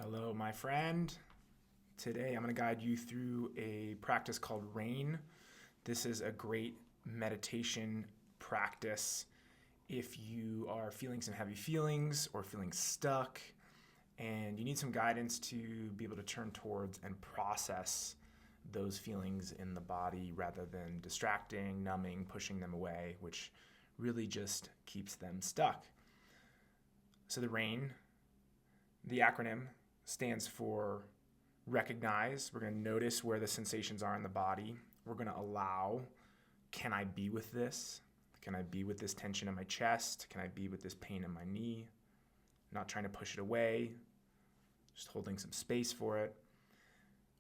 Hello, my friend. Today I'm going to guide you through a practice called RAIN. This is a great meditation practice if you are feeling some heavy feelings or feeling stuck and you need some guidance to be able to turn towards and process those feelings in the body rather than distracting, numbing, pushing them away, which really just keeps them stuck. So the RAIN, the acronym, stands for recognize. We're going to notice where the sensations are in the body. We're going to allow, can I be with this? Can I be with this tension in my chest? Can I be with this pain in my knee? Not trying to push it away, just holding some space for it.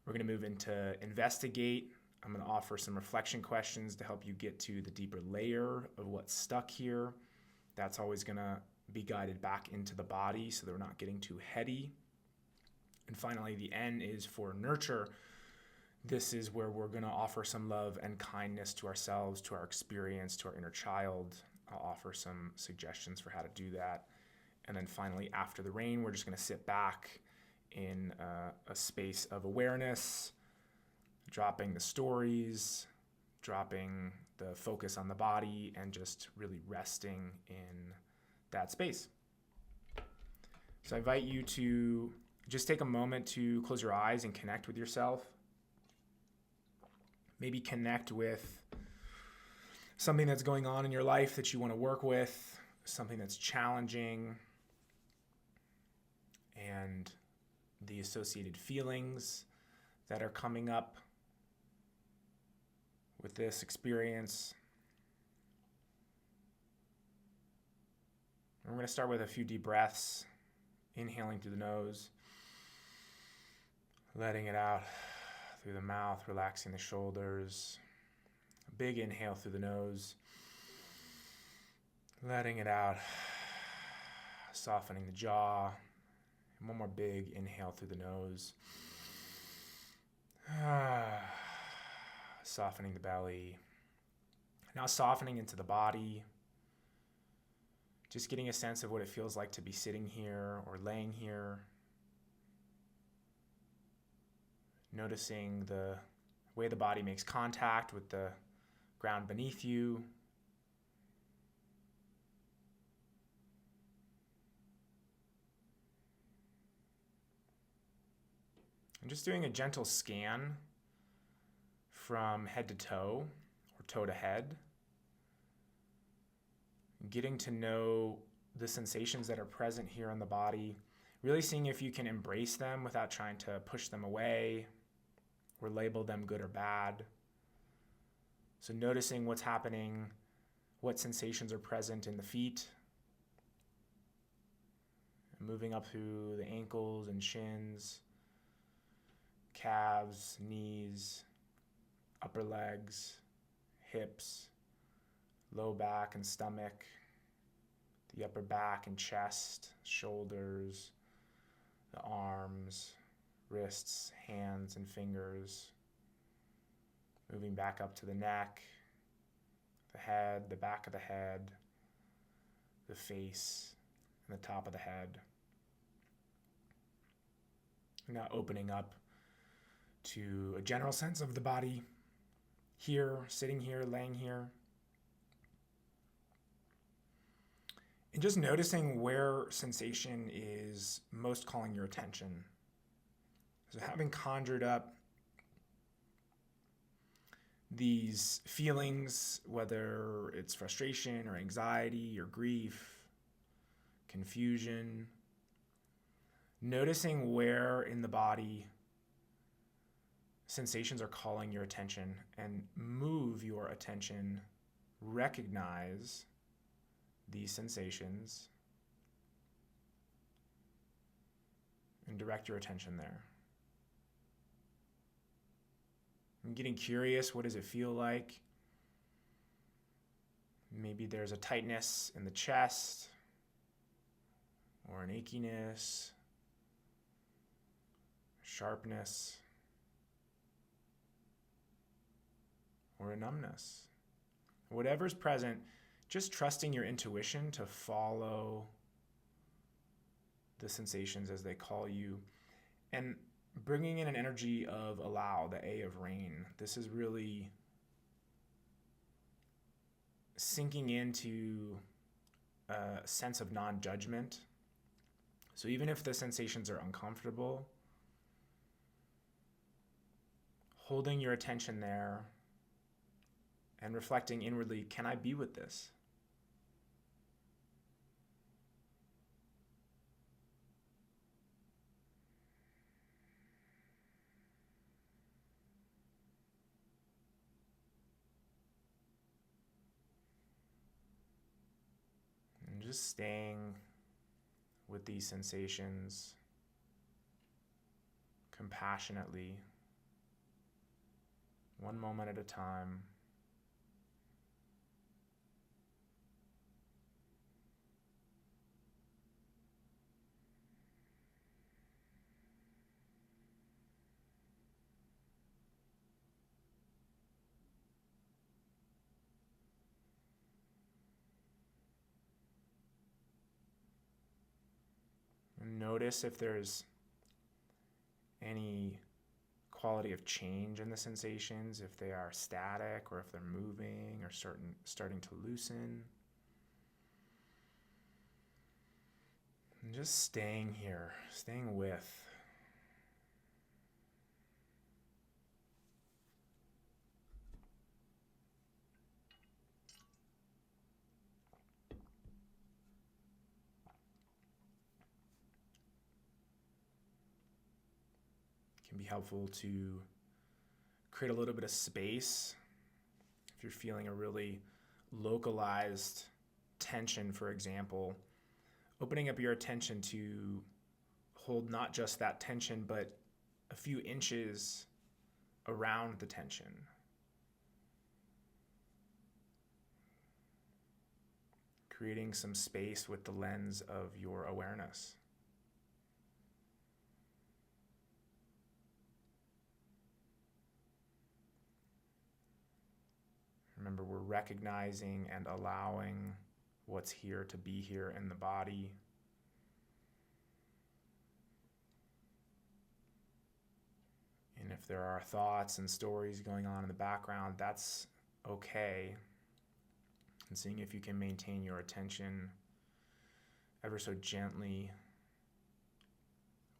We're going to move into investigate. I'm going to offer some reflection questions to help you get to the deeper layer of what's stuck here. That's always going to be guided back into the body so that we're not getting too heady. And finally, the N is for nurture. This is where we're going to offer some love and kindness to ourselves, to our experience, to our inner child. I'll offer some suggestions for how to do that. And then finally, after the RAIN, we're just going to sit back in a space of awareness, dropping the stories, dropping the focus on the body, and just really resting in that space. So I invite you to just take a moment to close your eyes and connect with yourself. Maybe connect with something that's going on in your life that you want to work with, something that's challenging, and the associated feelings that are coming up with this experience. And we're going to start with a few deep breaths, inhaling through the nose, letting it out through the mouth, relaxing the shoulders. A big inhale through the nose, letting it out, softening the jaw. And one more big inhale through the nose, softening the belly. Now softening into the body, just getting a sense of what it feels like to be sitting here or laying here. Noticing the way the body makes contact with the ground beneath you. And just doing a gentle scan from head to toe or toe to head. Getting to know the sensations that are present here in the body. Really seeing if you can embrace them without trying to push them away or label them good or bad. So noticing what's happening, what sensations are present in the feet, and moving up through the ankles and shins, calves, knees, upper legs, hips, low back and stomach, the upper back and chest, shoulders, the arms, wrists, hands, and fingers. Moving back up to the neck, the head, the back of the head, the face, and the top of the head. Now opening up to a general sense of the body here, sitting here, laying here. And just noticing where sensation is most calling your attention. So having conjured up these feelings, whether it's frustration or anxiety or grief, confusion, noticing where in the body sensations are calling your attention, and move your attention, recognize these sensations, and direct your attention there. And getting curious, what does it feel like? Maybe there's a tightness in the chest, or an achiness, sharpness, or a numbness. Whatever's present, just trusting your intuition to follow the sensations as they call you, And bringing in an energy of allow, the A of rain. This is really sinking into a sense of non-judgment. So even if the sensations are uncomfortable, holding your attention there and reflecting inwardly, can I be with this? And just staying with these sensations compassionately, one moment at a time. And notice if there's any quality of change in the sensations, if they are static or if they're moving or starting to loosen. And just staying here, staying with. Can be helpful to create a little bit of space if you're feeling a really localized tension, for example, opening up your attention to hold not just that tension, but a few inches around the tension. Creating some space with the lens of your awareness. Remember, we're recognizing and allowing what's here to be here in the body. And if there are thoughts and stories going on in the background, that's okay. And seeing if you can maintain your attention ever so gently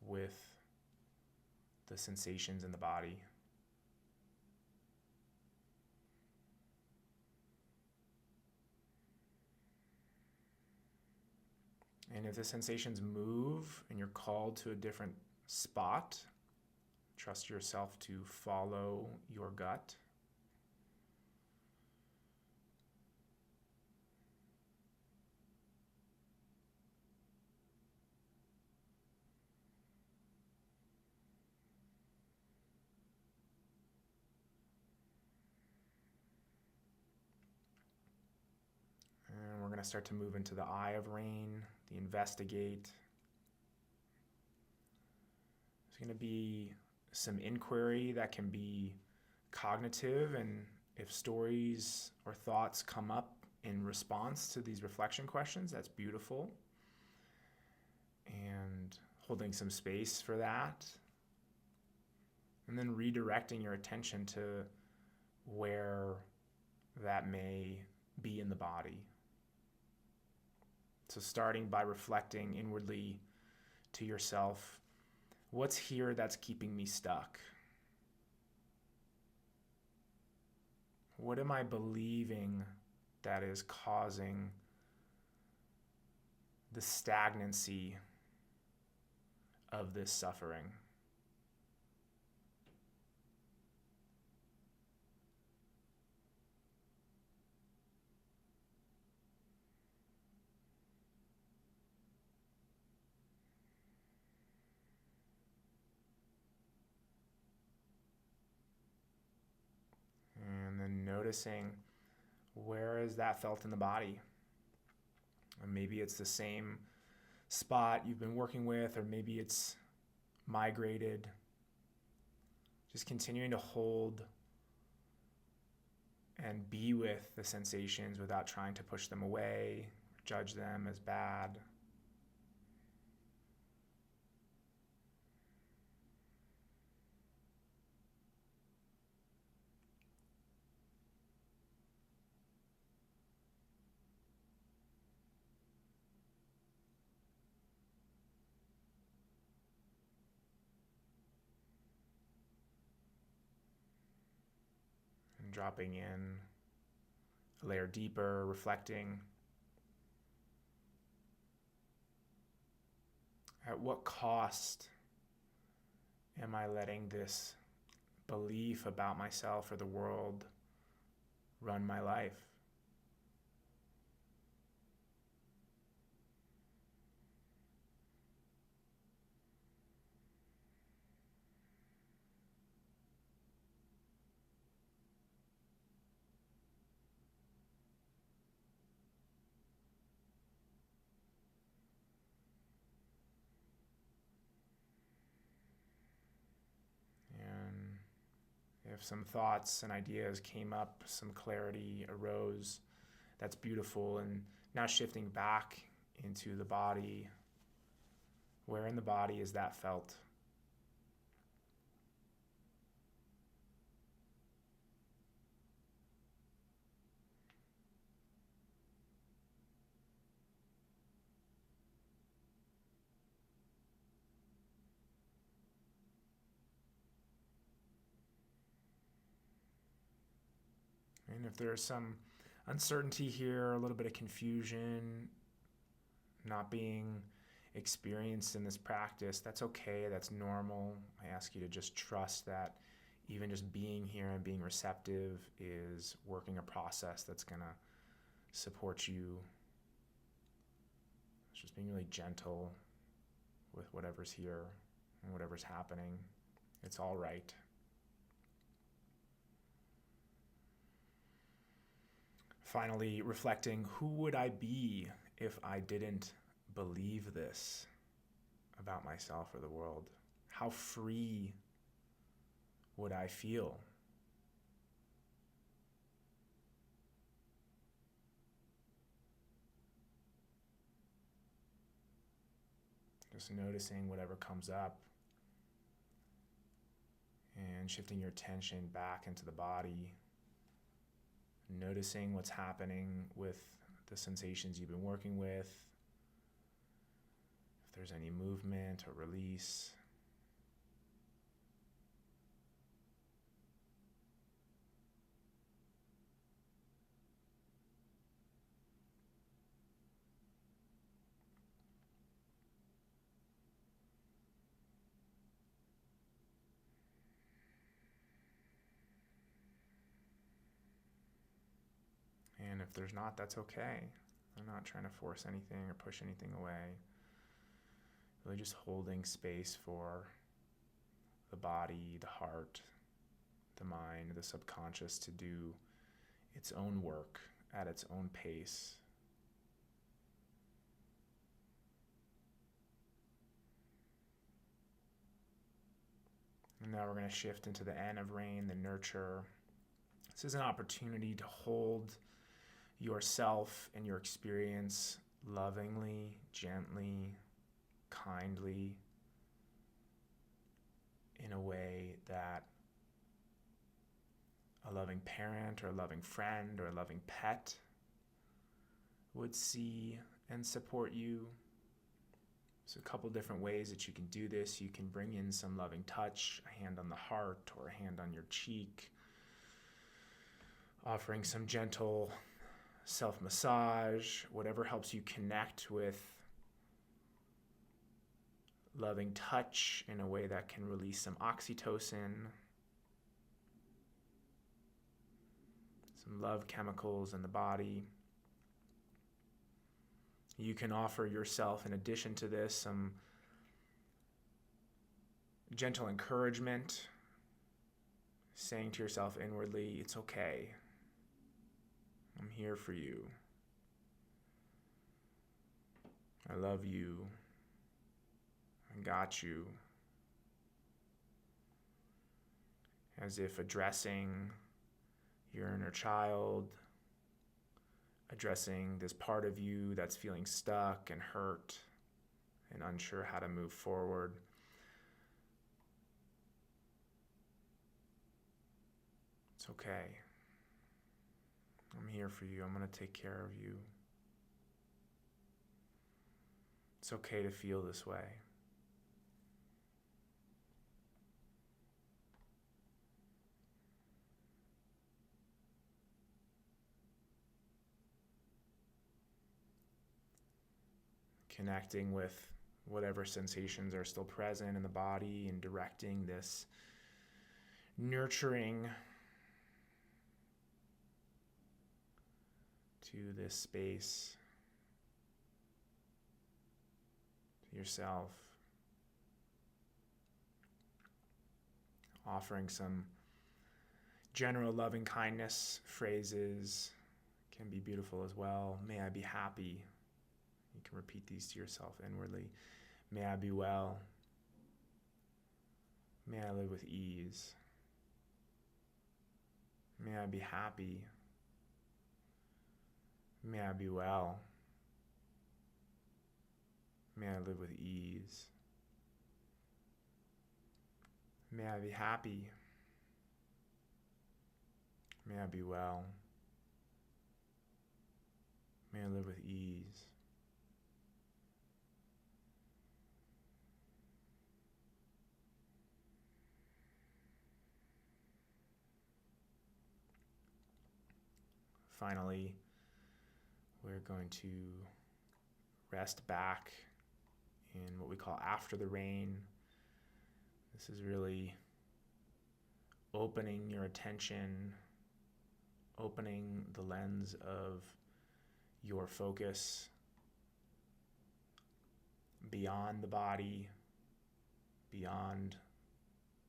with the sensations in the body. And if the sensations move and you're called to a different spot, trust yourself to follow your gut. And we're going to start to move into the eye of rain, the investigate. There's going to be some inquiry that can be cognitive, and if stories or thoughts come up in response to these reflection questions, that's beautiful. And holding some space for that. And then redirecting your attention to where that may be in the body. So starting by reflecting inwardly to yourself, what's here that's keeping me stuck? What am I believing that is causing the stagnancy of this suffering? And then noticing, where is that felt in the body? And maybe it's the same spot you've been working with, or maybe it's migrated. Just continuing to hold and be with the sensations without trying to push them away, judge them as bad. dropping in a layer deeper, reflecting. At what cost am I letting this belief about myself or the world run my life? And if some thoughts and ideas came up, some clarity arose, that's beautiful. And now shifting back into the body, where in the body is that felt? And if there's some uncertainty here, a little bit of confusion, not being experienced in this practice, that's okay, that's normal. I ask you to just trust that even just being here and being receptive is working a process that's going to support you. It's just being really gentle with whatever's here and whatever's happening. It's all right. Finally, reflecting, who would I be if I didn't believe this about myself or the world? How free would I feel? Just noticing whatever comes up and shifting your attention back into the body. Noticing what's happening with the sensations you've been working with, if there's any movement or release. And if there's not, that's okay. I'm not trying to force anything or push anything away. Really just holding space for the body, the heart, the mind, the subconscious to do its own work at its own pace. And now we're going to shift into the N of rain, the nurture. This is an opportunity to hold yourself and your experience lovingly, gently, kindly, in a way that a loving parent or a loving friend or a loving pet would see and support you. There's a couple different ways that you can do this. You can bring in some loving touch, a hand on the heart or a hand on your cheek, offering some gentle self-massage, whatever helps you connect with loving touch in a way that can release some oxytocin, some love chemicals in the body. You can offer yourself, in addition to this, some gentle encouragement, saying to yourself inwardly, it's okay. I'm here for you. I love you. I got you. As if addressing your inner child, addressing this part of you that's feeling stuck and hurt and unsure how to move forward. It's okay. I'm here for you. I'm going to take care of you. It's okay to feel this way. connecting with whatever sensations are still present in the body and directing this nurturing to this space, to yourself, offering some general loving kindness phrases can be beautiful as well. May I be happy. You can repeat these to yourself inwardly. May I be well. May I live with ease. May I be happy. May I be well. May I live with ease. May I be happy. May I be well. May I live with ease. Finally, we're going to rest back in what we call after the rain. This is really opening your attention, opening the lens of your focus beyond the body, beyond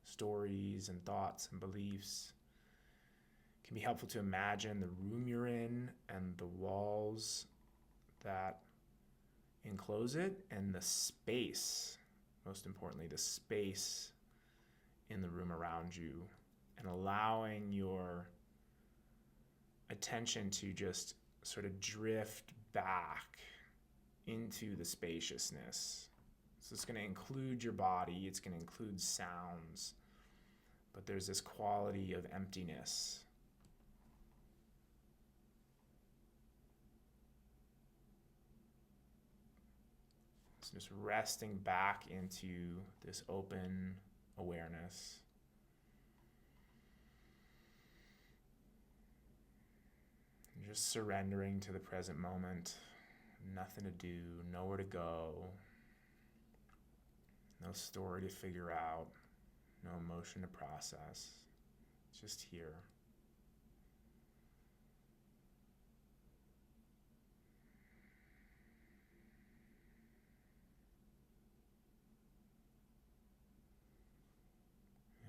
stories and thoughts and beliefs. It can be helpful to imagine the room you're in and the walls that enclose it and the space, most importantly, the space in the room around you, and allowing your attention to just sort of drift back into the spaciousness. So it's going to include your body, it's going to include sounds, but there's this quality of emptiness. So just resting back into this open awareness. Just surrendering to the present moment. Nothing to do, nowhere to go. No story to figure out. No emotion to process. Just here.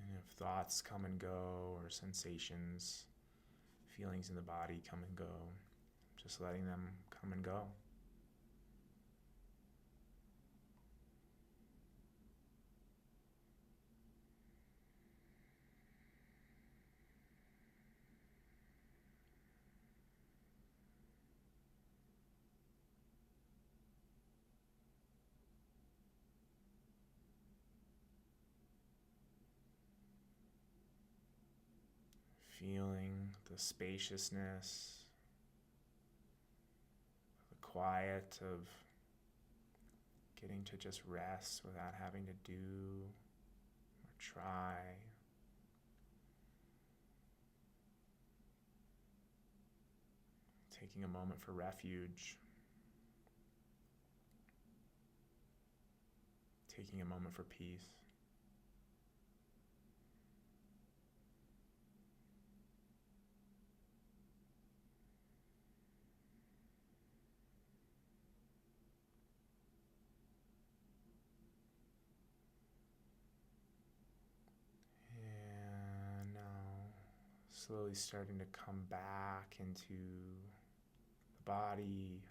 And if thoughts come and go, or sensations, feelings in the body come and go, just letting them come and go. Feeling the spaciousness, the quiet of getting to just rest without having to do or try. Taking a moment for refuge. Taking a moment for peace. Slowly starting to come back into the body.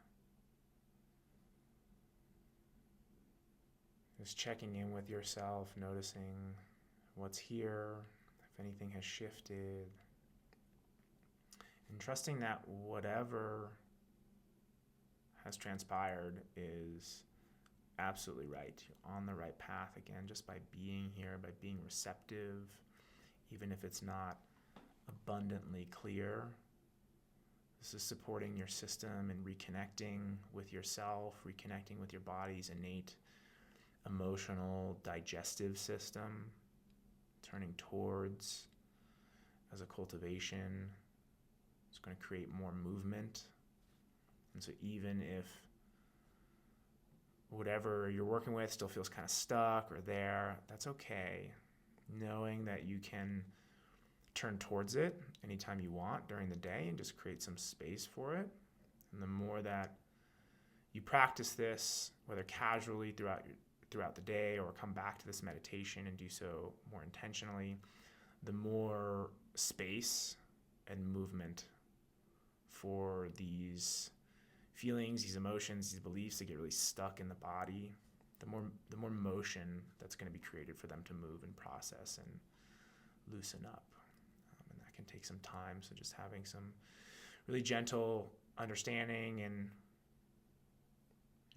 Just checking in with yourself, noticing what's here, if anything has shifted. And trusting that whatever has transpired is absolutely right. You're on the right path again, just by being here, by being receptive, even if it's not abundantly clear. This is supporting your system and reconnecting with yourself, reconnecting with your body's innate emotional digestive system, turning towards as a cultivation. It's going to create more movement. And so even if whatever you're working with still feels kind of stuck or there, that's okay. Knowing that you can turn towards it anytime you want during the day and just create some space for it. And the more that you practice this, whether casually throughout the day or come back to this meditation and do so more intentionally, the more space and movement for these feelings, these emotions, these beliefs that get really stuck in the body, the more motion that's going to be created for them to move and process and loosen up. And that can take some time. So just having some really gentle understanding and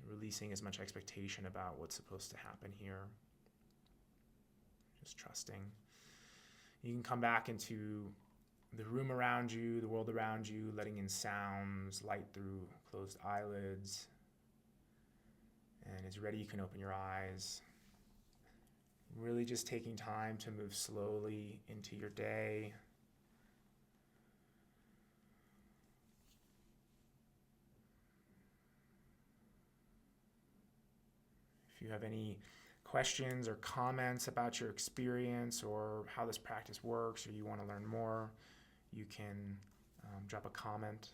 releasing as much expectation about what's supposed to happen here. Just trusting. You can come back into the room around you, the world around you, letting in sounds, light through closed eyelids. And as you're ready, you can open your eyes. Really just taking time to move slowly into your day. If you have any questions or comments about your experience or how this practice works, or you want to learn more, you can drop a comment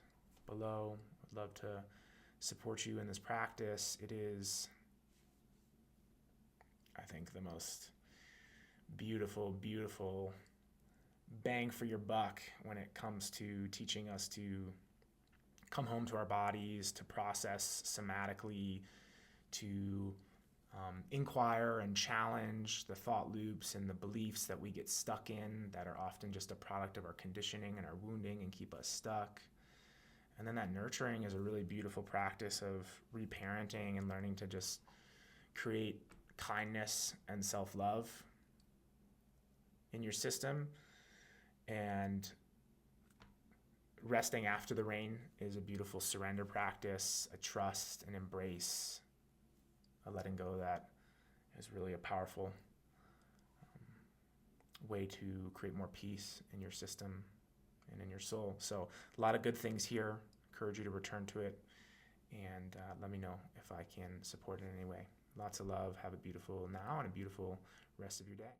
below. I'd love to support you in this practice. It is, I think, the most beautiful, beautiful bang for your buck when it comes to teaching us to come home to our bodies, to process somatically, to inquire and challenge the thought loops and the beliefs that we get stuck in that are often just a product of our conditioning and our wounding and keep us stuck. And then that nurturing is a really beautiful practice of reparenting and learning to just create kindness and self-love in your system. And resting after the rain is a beautiful surrender practice, a trust and embrace, a letting go that is really a powerful way to create more peace in your system and in your soul. So a lot of good things here. Encourage you to return to it and let me know if I can support it in any way. Lots of love. Have a beautiful now and a beautiful rest of your day.